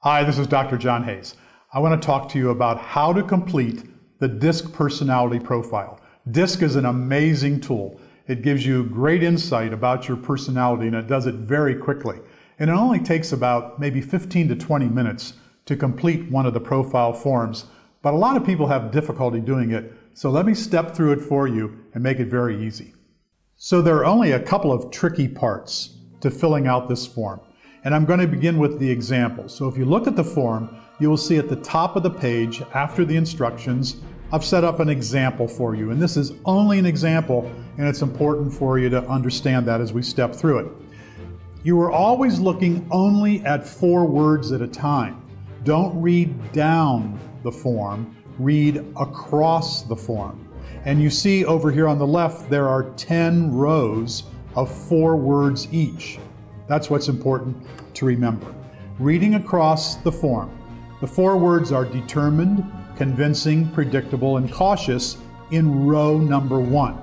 Hi, this is Dr. John Hayes. I want to talk to you about how to complete the DISC personality profile. DISC is an amazing tool. It gives you great insight about your personality, and it does it very quickly. And it only takes about maybe 15 to 20 minutes to complete one of the profile forms, but a lot of people have difficulty doing it, so let me step through it for you and make it very easy. So there are only a couple of tricky parts to filling out this form. And I'm going to begin with the example. So if you look at the form, you will see at the top of the page, after the instructions, I've set up an example for you. And this is only an example, and it's important for you to understand that as we step through it. You are always looking only at 4 words at a time. Don't read down the form, read across the form. And you see over here on the left, there are 10 rows of 4 words each. That's what's important to remember. Reading across the form. The 4 words are determined, convincing, predictable, and cautious in row number 1.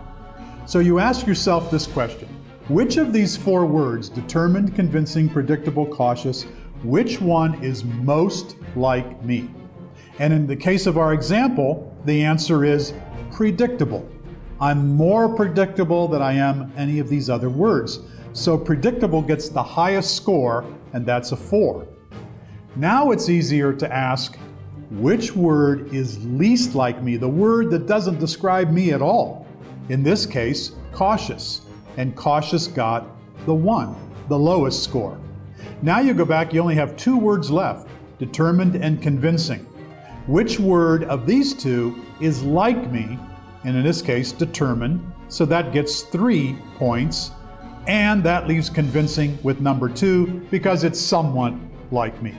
So you ask yourself this question: which of these 4 words, determined, convincing, predictable, cautious, which one is most like me? And in the case of our example, the answer is predictable. I'm more predictable than I am any of these other words. So predictable gets the highest score, and that's a 4. Now it's easier to ask, which word is least like me, the word that doesn't describe me at all? In this case, cautious. And cautious got the 1, the lowest score. Now you go back, you only have 2 words left, determined and convincing. Which word of these 2 is like me? And in this case, determined. So that gets 3 points. And that leaves convincing with number 2 because it's somewhat like me.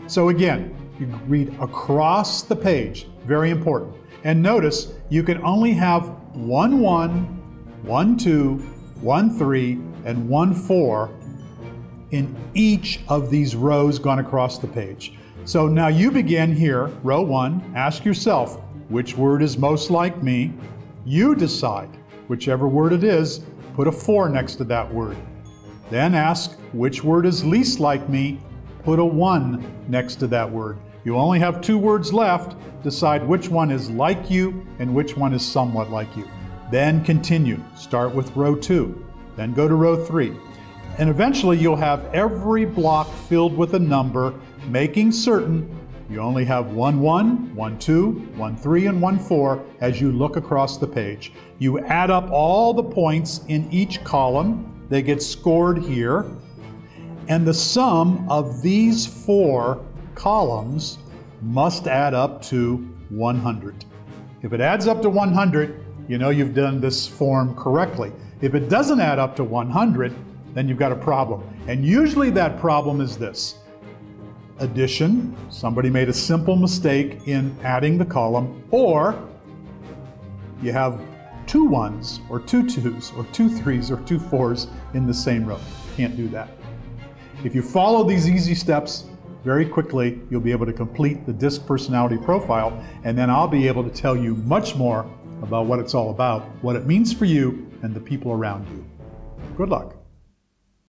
So again, you read across the page, very important. And notice you can only have 1 1, 1 2, 1 3, and 1 4 in each of these rows gone across the page. So now you begin here, row 1, ask yourself, which word is most like me? You decide, whichever word it is, put a 4 next to that word. Then ask, which word is least like me? Put a 1 next to that word. You only have 2 words left. Decide which one is like you and which one is somewhat like you. Then continue. Start with row 2. Then go to row 3. And eventually you'll have every block filled with a number, making certain you only have 1 1, 1 2, 1 3, and 1 4 as you look across the page. You add up all the points in each column. They get scored here. And the sum of these 4 columns must add up to 100. If it adds up to 100, you know you've done this form correctly. If it doesn't add up to 100, then you've got a problem. And usually that problem is this: addition, somebody made a simple mistake in adding the column, or you have 2 1s or 2 2s or 2 3s or 2 4s in the same row. Can't do that. If you follow these easy steps very quickly, you'll be able to complete the DISC personality profile, and then I'll be able to tell you much more about what it's all about, what it means for you and the people around you. Good luck.